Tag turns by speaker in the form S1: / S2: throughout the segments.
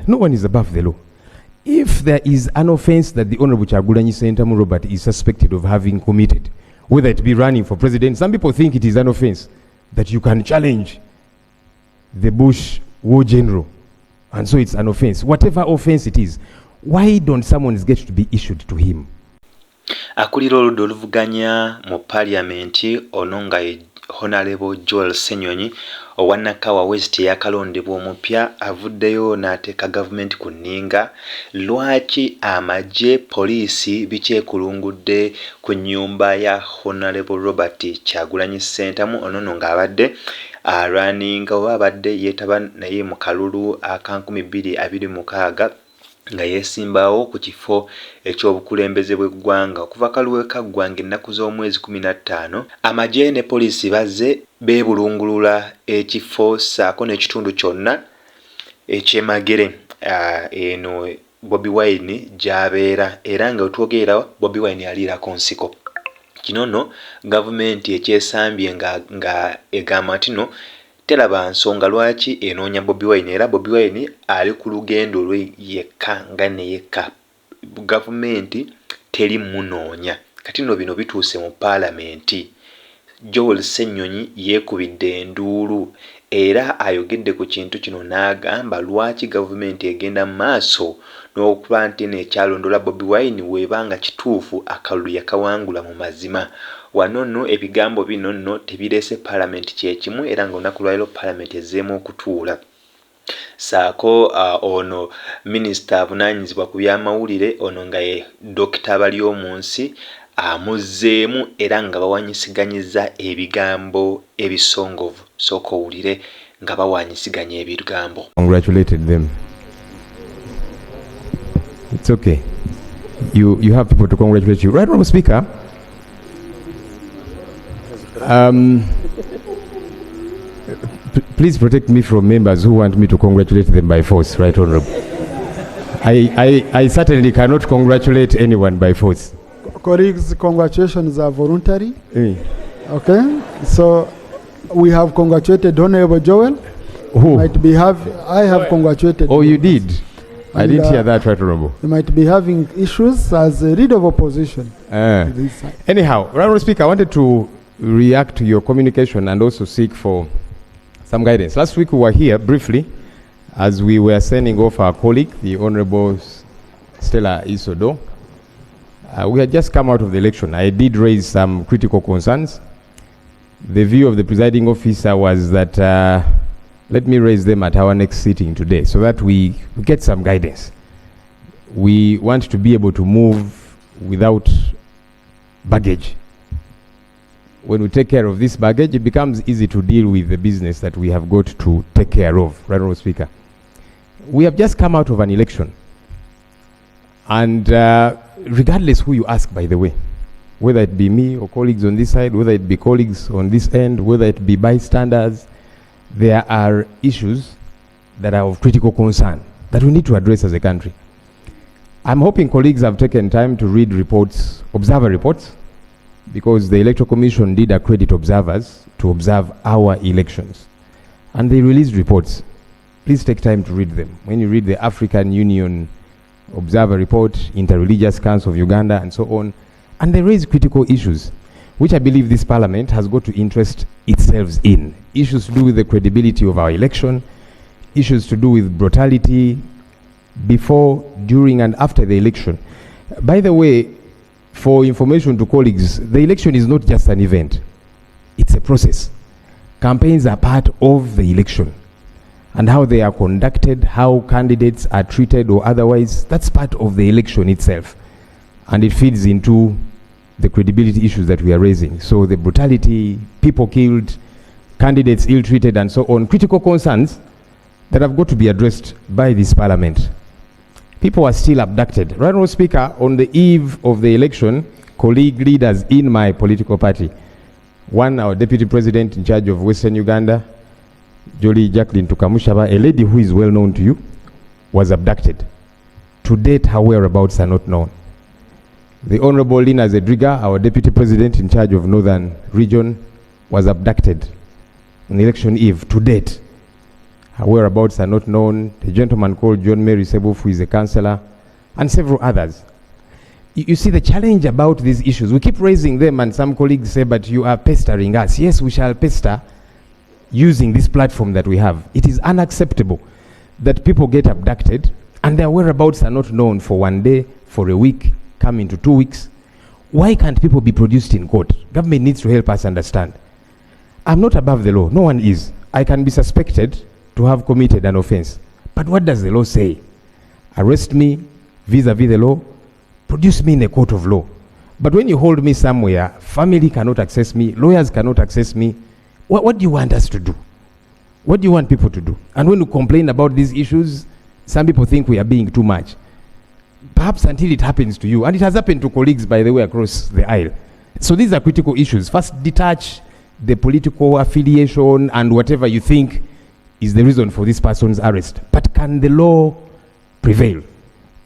S1: No one is above the law. If there is an offense that the Honorable Kyagulanyi Sentamu Robert is suspected of having committed, whether it be running for president, some people think it is an offense that you can challenge the Bush war general, and so it's an offense. Whatever offense it is, why don't summons get to be issued to him?
S2: Akulira oludda oluvuganya mu Parliamenti ono nga Honorable Joel Ssenyonyi owa Nakawa West yakalondebwa omupya avuddeyo n'ateeka gavumenti ku nninga. Lwaki amagye poliisi bikyekulungudde ku nnyumba ya Honorable Robert Kyagulanyi Sentamu ono ng'abadde arwaninga oba abadde yeetaba naye mu kalulu aka 2026 nga yesimbawo ku kifo ekyobukulembeze bw'eggwanga okuva kaluwe kaggwanga ennaku z'omwezi 15. Amagye ne poliisi bazze beebulungulula ekifo saako n'ekitundu kyonna eky'Emagere eno Bobi Wine gy'abeera, era nga wetwogerera Bobi Wine aliira ku nsiko. Kino nno gavumenti ekyesambye nga egamba nti no teraba nsonga lwaki enoonya Bobi Wine, era Bobi Wine ali ku lugendo lwe yekka nga ne yekka. Gavumenti teri munoonya. Kati nno bino bituuse mu Palamenti. Joel Ssenyonyi yeekubidde enduulu era ayogedde ku kintu kino n'agamba lwaki gavumenti egenda mu maaso n'okuba nti n'ekyalondola Bobi Wine weebanga kituufu akalulu yakawangula mu mazima. Wano nno ebigambo bino nno tebireese Palamenti kyekimu, era ng'olunaku lwaliro Palamenti ezzeemu okutuula. Saako ono minisita avunaanyizibwa ku byamawulire ono nga ye Dr. Baryomunsi amuzzeemu era nga bawanyisiganyizza ebigambo ebisongovu. Sooka owulire nga bawanyisiganya ebigambo.
S1: Congratulated them. It's okay. You have people to congratulate you. Right, Honorable Speaker. Please protect me from members who want me to congratulate them by force, right, Honorable? I certainly cannot congratulate anyone by force.
S3: Colleagues, congratulations are voluntary. Okay, so we have congratulated Honorable Joel.
S1: Who?
S3: I have congratulated.
S1: Oh, you did? I didn't hear that, right, Honorable.
S3: You might be having issues as a leader of opposition.
S1: Anyhow, Honorable Speaker, I wanted to react to your communication and also seek for some guidance. Last week we were here briefly as we were sending off our colleague, the Honorable Stella Isodo. We had just come out of the election. I did raise some critical concerns. The view of the presiding officer was that let me raise them at our next sitting today so that we get some guidance. We want to be able to move without baggage. When we take care of this baggage, it becomes easy to deal with the business that we have got to take care of, right, Honorable Speaker. We have just come out of an election. And regardless who you ask, by the way, whether it be me or colleagues on this side, whether it be colleagues on this end, whether it be bystanders, there are issues that are of critical concern that we need to address as a country. I'm hoping colleagues have taken time to read reports, observer reports, because the Electoral Commission did accredit observers to observe our elections. And they released reports. Please take time to read them. When you read the African Union Observer Report, Interreligious Council of Uganda, and so on, and they raise critical issues, which I believe this Parliament has got to interest itself in. Issues to do with the credibility of our election, issues to do with brutality before, during, and after the election. By the way, for information to colleagues, the election is not just an event. It's a process. Campaigns are part of the election. And how they are conducted, how candidates are treated or otherwise, that's part of the election itself. And it feeds into the credibility issues that we are raising. So the brutality, people killed, candidates ill-treated, and so on, critical concerns that have got to be addressed by this Parliament. People are still abducted. Right, Honorable Speaker, on the eve of the election, colleague leaders in my political party, one, our Deputy President in charge of Western Uganda, Jolie Jacqueline Tukamushaba, a lady who is well known to you, was abducted. To date, her whereabouts are not known. The Honorable Lina Zedriga, our Deputy President in charge of Northern Region, was abducted on election eve. To date, Her whereabouts are not known. A gentleman called John Mary Sebuf, who is a councillor, and several others. You see the challenge about these issues. We keep raising them, and some colleagues say, but you are pestering us. Yes, we shall pester using this platform that we have. It is unacceptable that people get abducted and their whereabouts are not known for 1 day, for a week, come into 2 weeks. Why can't people be produced in court? Government needs to help us understand. I'm not above the law. No one is. I can be suspected to have committed an offense. But what does the law say? Arrest me vis-a-vis the law, produce me in a court of law. But when you hold me somewhere, family cannot access me, lawyers cannot access me. What do you want us to do? What do you want people to do? And when you complain about these issues, some people think we are being too much. Perhaps until it happens to you. And it has happened to colleagues, by the way, across the aisle. So these are critical issues. First, detach the political affiliation and whatever you think is the reason for this person's arrest. But can the law prevail?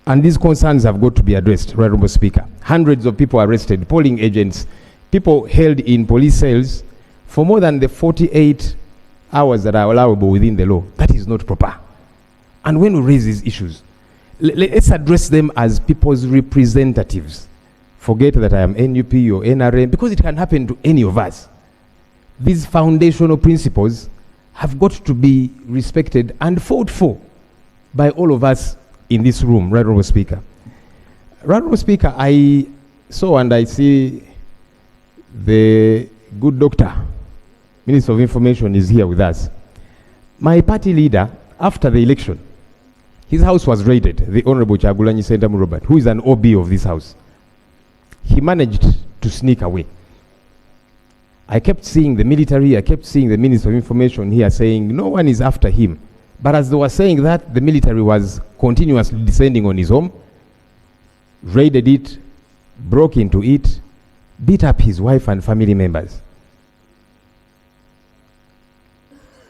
S1: And these concerns have got to be addressed, Honorable Speaker. Hundreds of people arrested, polling agents, people held in police cells for more than the 48 hours that are allowable within the law. That is not proper. And when we raise these issues, let's address them as people's representatives. Forget that I am NUP or NRM, because it can happen to any of us. These foundational principles have got to be respected and fought for by all of us in this room, Right Honourable Speaker. Right Honourable Speaker, I saw and I see the good doctor, Minister of Information, is here with us. My party leader, after the election, his house was raided, the Honourable Kyagulanyi Sentamu Robert, who is an OB of this house. He managed to sneak away. I kept seeing the military, I kept seeing the Minister of Information here saying no one is after him. But as they were saying that, the military was continuously descending on his home, raided it, broke into it, beat up his wife and family members.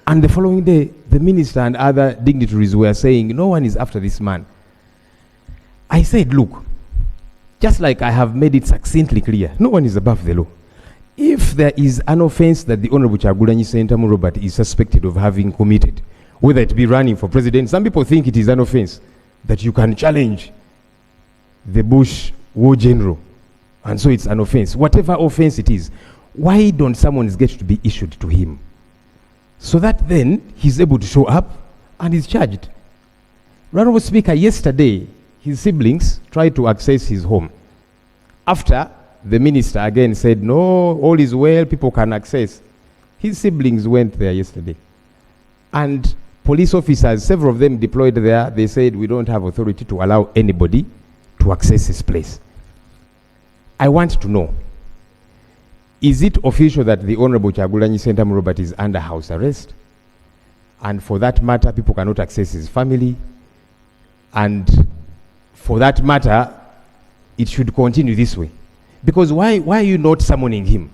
S1: And the following day, the minister and other dignitaries were saying, no one is after this man. I said, look, just like I have made it succinctly clear, no one is above the law. If there is an offense that the Honorable Kyagulanyi Sentamu Robert is suspected of having committed, whether it be running for president, some people think it is an offense that you can challenge the Bush war general, and so it's an offense. Whatever offense it is, why don't summons get to be issued to him? So that then he's able to show up and is charged. Honorable Speaker, yesterday, his siblings tried to access his home. After the minister again said, no, all is well, people can access. His siblings went there yesterday. And police officers, several of them deployed there, they said, we don't have authority to allow anybody to access this place. I want to know, is it official that the Honorable Kyagulanyi Sentamu Robert is under house arrest? And for that matter, people cannot access his family. And for that matter, it should continue this way. Because why are you not summoning him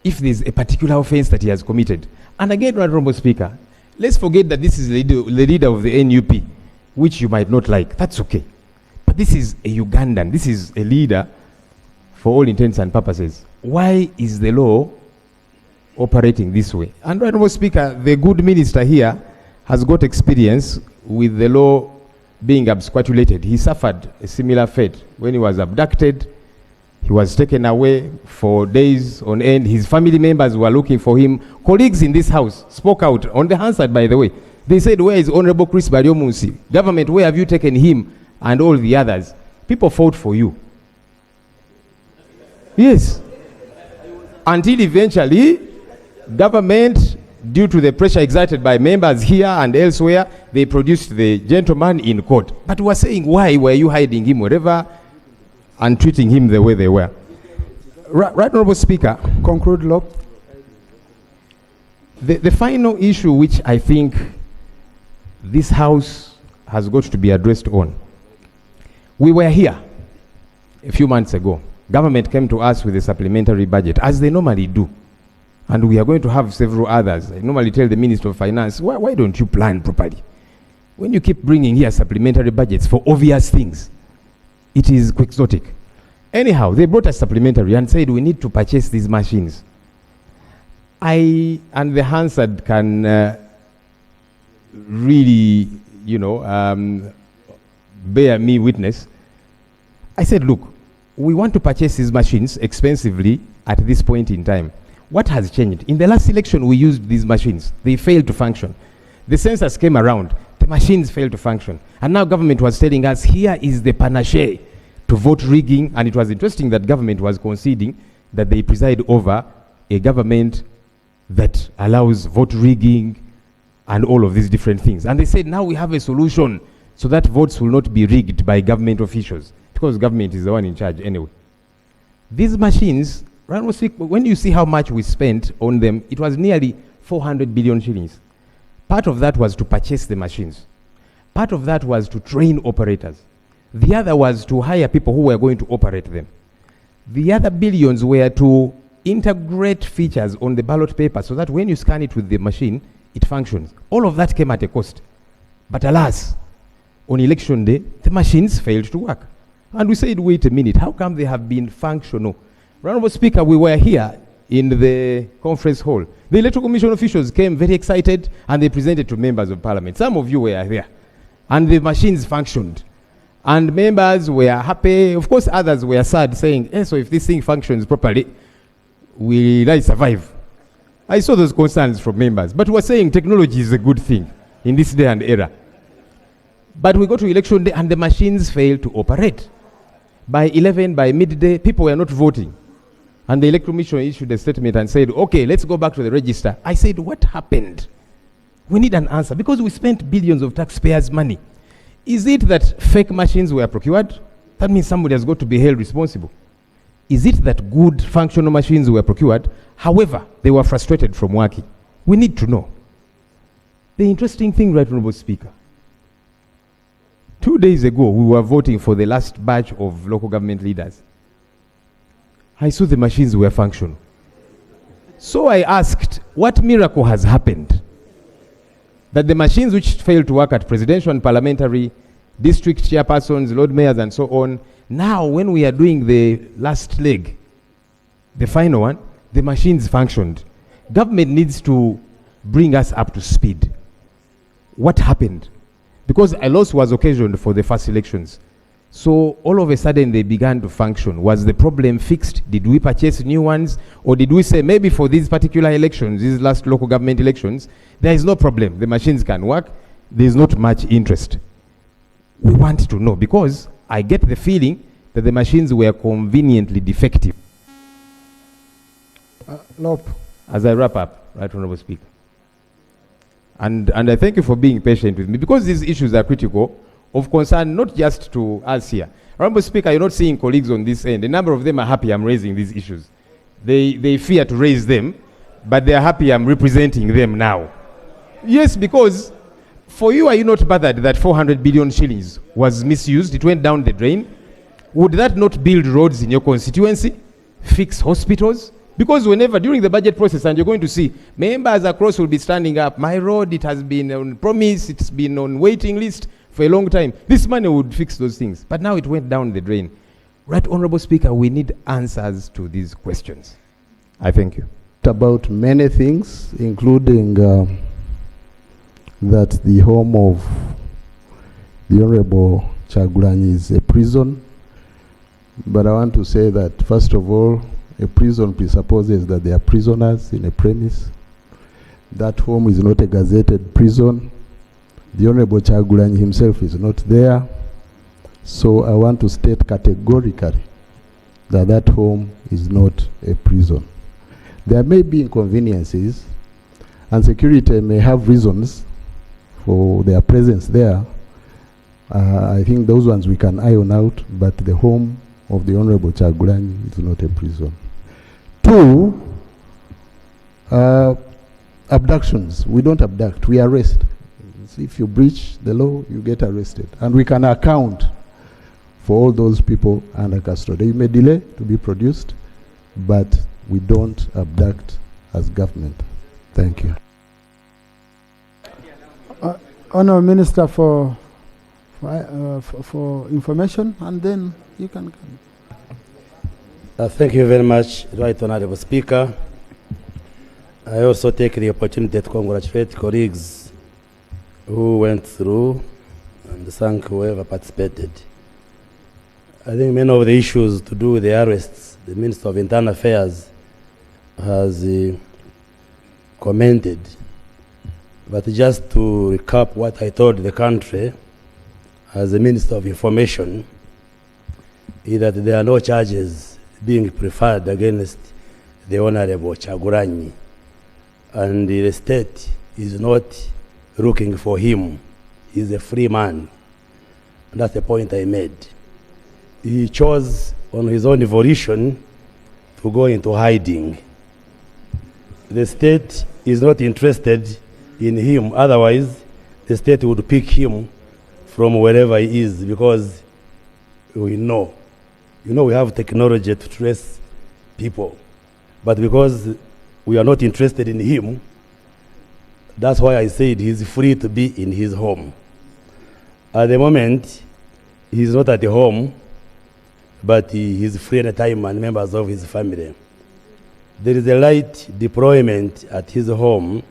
S1: if there's a particular offense that he has committed? And again, Honorable Speaker, let's forget that this is the leader of the NUP, which you might not like. That's okay. But this is a Ugandan. This is a leader for all intents and purposes. Why is the law operating this way? And Honorable Speaker, the good minister here has got experience with the law being absquatulated. He suffered a similar fate when he was abducted. He was taken away for days on end. His family members were looking for him. Colleagues in this house spoke out on the Hansard, by the way. They said, where is Honorable Chris Baryomunsi? Government, where have you taken him and all the others? People fought for you. Yes. Until eventually, government, due to the pressure exerted by members here and elsewhere, they produced the gentleman in court. But we're saying, why were you hiding him wherever and treating him the way they were? Right, Honorable Speaker.
S3: Conclude, LoP.
S1: The final issue which I think this House has got to be addressed on. We were here a few months ago. Government came to us with a supplementary budget, as they normally do. And we are going to have several others. I normally tell the Minister of Finance, why don't you plan properly? When you keep bringing here supplementary budgets for obvious things, it is quixotic. Anyhow, they brought us supplementary and said we need to purchase these machines. I and the Hansard can really, bear me witness. I said, look, we want to purchase these machines expensively at this point in time. What has changed? In the last election, we used these machines. They failed to function. The census came around. The machines failed to function. And now government was telling us, here is the panacea to vote rigging. And it was interesting that government was conceding that they preside over a government that allows vote rigging and all of these different things. And they said, now we have a solution so that votes will not be rigged by government officials, because government is the one in charge anyway. These machines, when you see how much we spent on them, it was nearly 400 billion shillings. Part of that was to purchase the machines. Part of that was to train operators. The other was to hire people who were going to operate them. The other billions were to integrate features on the ballot paper so that when you scan it with the machine, it functions. All of that came at a cost. But alas, on election day, the machines failed to work. And we said, wait a minute, how come they have been functional? Honorable Speaker, we were here in the conference hall. The Electoral Commission officials came very excited and they presented to members of Parliament. Some of you were there. And the machines functioned. And members were happy. Of course, others were sad, saying, so if this thing functions properly, will I survive? I saw those concerns from members. But we're saying technology is a good thing in this day and era. But we go to election day and the machines failed to operate. By 11, by midday, people were not voting. And the Electoral Commission issued a statement and said, okay, let's go back to the register. I said, what happened? We need an answer because we spent billions of taxpayers' money. Is it that fake machines were procured? That means somebody has got to be held responsible. Is it that good functional machines were procured? However, they were frustrated from working. We need to know. The interesting thing, Right Honourable Speaker, 2 days ago, we were voting for the last batch of local government leaders. I saw the machines were functional. So I asked, what miracle has happened? That the machines which failed to work at presidential and parliamentary, district chairpersons, lord mayors, and so on, now when we are doing the last leg, the final one, the machines functioned. Government needs to bring us up to speed. What happened? Because a loss was occasioned for the first elections. So all of a sudden they began to function. Was the problem fixed? Did we purchase new ones? Or did we say maybe for these particular elections, these last local government elections, there is no problem. The machines can work. There is not much interest. We want to know because I get the feeling that the machines were conveniently defective.
S3: LoP.
S1: As I wrap up, Right Honourable Speaker. And I thank you for being patient with me because these issues are critical, of concern not just to us here. Honourable Speaker, you're not seeing colleagues on this end. A number of them are happy I'm raising these issues. They fear to raise them, but they are happy I'm representing them now. Yes, because for you, are you not bothered that 400 billion shillings was misused? It went down the drain. Would that not build roads in your constituency? Fix hospitals? Because whenever, during the budget process, and you're going to see, members across will be standing up. My road, it has been on promise, it's been on waiting list for a long time. This money would fix those things. But now it went down the drain. Right Honourable Speaker, we need answers to these questions. I thank you.
S4: About many things, including that the home of the Honourable Kyagulanyi is a prison. But I want to say that, first of all, a prison presupposes that there are prisoners in a premise. That home is not a gazetted prison. The Honourable Kyagulanyi himself is not there. So I want to state categorically that that home is not a prison. There may be inconveniences, and security may have reasons for their presence there. I think those ones we can iron out, but the home of the Honourable Kyagulanyi is not a prison. 2, abductions. We don't abduct, we arrest. So if you breach the law, you get arrested. And we can account for all those people under custody. They may delay to be produced, but we don't abduct as government. Thank you.
S3: Honourable Minister for information, and then you can come.
S5: Thank you very much, Right Honourable Speaker. I also take the opportunity to congratulate colleagues who went through and thank whoever participated. I think many of the issues to do with the arrests, the Minister of Internal Affairs has commented. But just to recap what I told the country as the Minister of Information, is that there are no charges being preferred against the Honorable Kyagulanyi, and the state is not looking for him. He's a free man. And that's the point I made. He chose on his own volition to go into hiding. The state is not interested in him, otherwise the state would pick him from wherever he is, because we know. We have technology to trace people, but because we are not interested in him, that's why I said he's free to be in his home. At the moment, he's not at the home, but he's free anytime and members of his family. There is a light deployment at his home,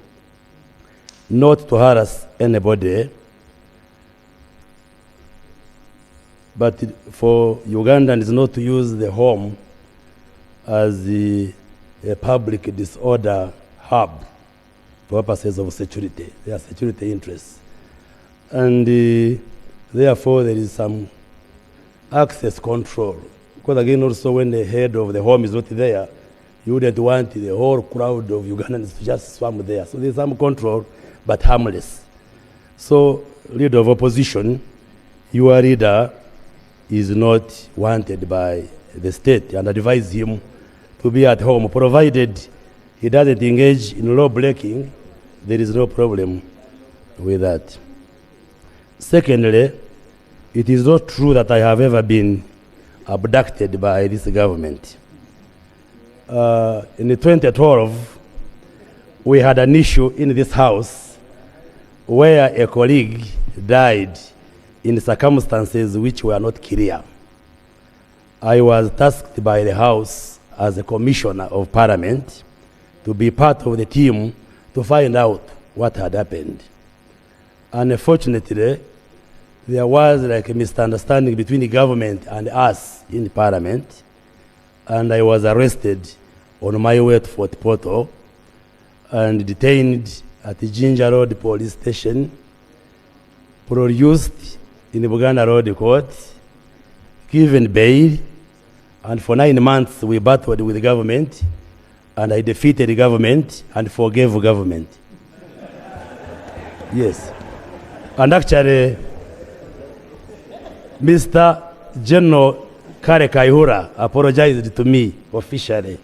S5: not to harass anybody, but for Ugandans not to use the home as a public disorder hub for purposes of security. There are security interests. And therefore there is some access control. Because again, also when the head of the home is not there, you wouldn't want the whole crowd of Ugandans to just swim there. So there's some control, but harmless. So, leader of opposition, your leader is not wanted by the state, and advise him to be at home, provided he doesn't engage in law breaking. There is no problem with that. Secondly, it is not true that I have ever been abducted by this government. In 2012, we had an issue in this house where a colleague died in circumstances which were not clear. I was tasked by the House as a commissioner of Parliament to be part of the team to find out what had happened. Unfortunately, there was like a misunderstanding between the government and us in Parliament, and I was arrested on my way to Fort Portal and detained at the Ginger Road Police Station, produced in the Buganda Road Court, given bail, and for 9 months we battled with the government, and I defeated the government and forgave the government. Yes. And actually, Mr. General Kare Kaihura apologized to me officially,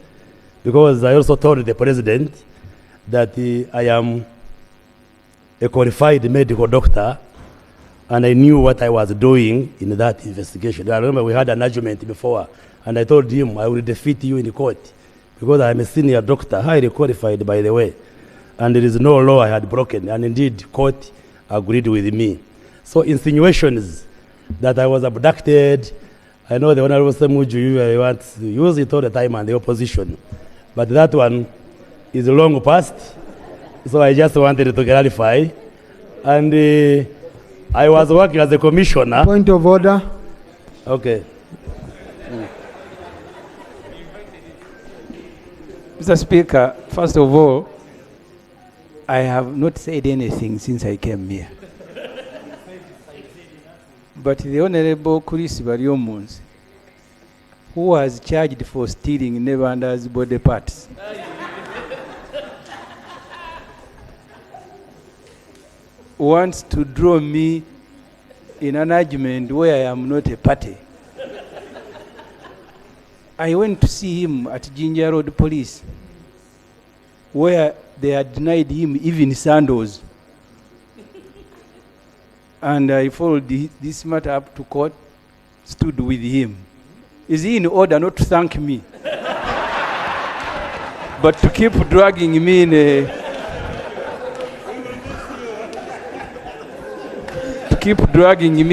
S5: because I also told the president that I am a qualified medical doctor and I knew what I was doing in that investigation. I remember we had an argument before, and I told him I will defeat you in the court because I am a senior doctor, highly qualified by the way, and there is no law I had broken, and indeed court agreed with me. So insinuations that I was abducted, I know the Honorable Ssenyonyi wants to use it all the time and the opposition, but that one is long past, so I just wanted to clarify. And I was working as a commissioner.
S3: Point of order.
S5: Okay.
S6: Mr. Speaker, first of all, I have not said anything since I came here. But the Honorable Chris Baryomunsi, who was charged for stealing Nebanda's body parts, wants to draw me in an argument where I am not a party. I went to see him at Ginger Road Police, where they had denied him even sandals. And I followed this matter up to court, stood with him. Is he in order not to thank me, but to keep dragging me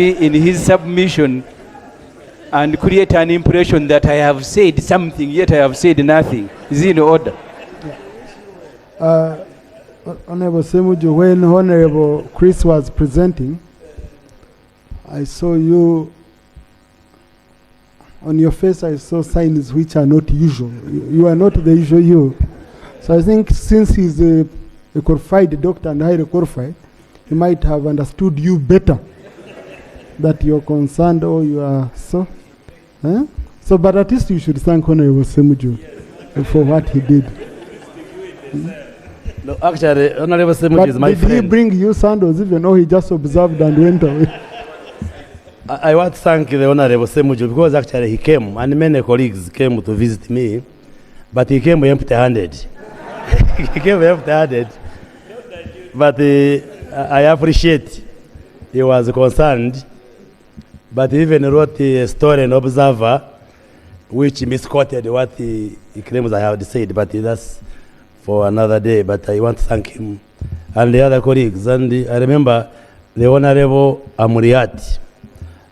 S6: in his submission and create an impression that I have said something, yet I have said nothing? Is he in order?
S3: Honorable Semuju, when Honorable Chris was presenting, I saw you, on your face I saw signs which are not usual. You are not the usual you. So I think since he's a qualified doctor and highly qualified, he might have understood you better, that you're concerned or you are so. So, but at least you should thank Honorable Semuju for what he did.
S5: No, actually, Honorable Semuju is my friend.
S3: Did he bring you sandals even though he just observed and went away?
S5: I want to thank the Honorable Semuju because actually he came and many colleagues came to visit me, but he came empty-handed. He came empty-handed. But I appreciate he was concerned, but he even wrote a story in Observer which misquoted what he claims I have said, but that's for another day. But I want to thank him and the other colleagues. And I remember the Honorable Amuriat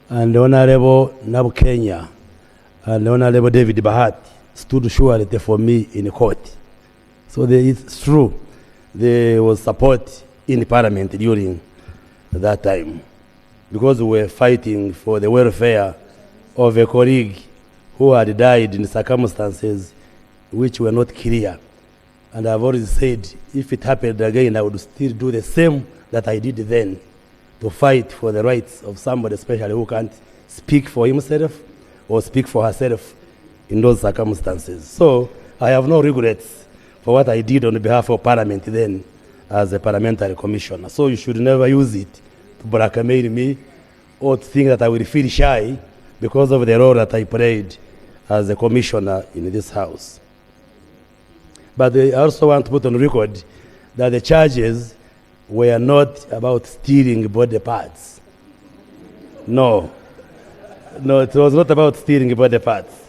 S5: and the Honorable Nabu Kenya and the Honorable David Bahati stood surety for me in court. So it's true, there was support in the Parliament during that time because we were fighting for the welfare of a colleague who had died in circumstances which were not clear. And I've always said, if it happened again, I would still do the same that I did then, to fight for the rights of somebody, especially who can't speak for himself or speak for herself in those circumstances. So I have no regrets for what I did on behalf of Parliament then as a parliamentary commissioner. So you should never use it to blackmail me or to think that I will feel shy because of the role that I played as a commissioner in this house. But I also want to put on record that the charges were not about stealing body parts. No, it was not about stealing body parts.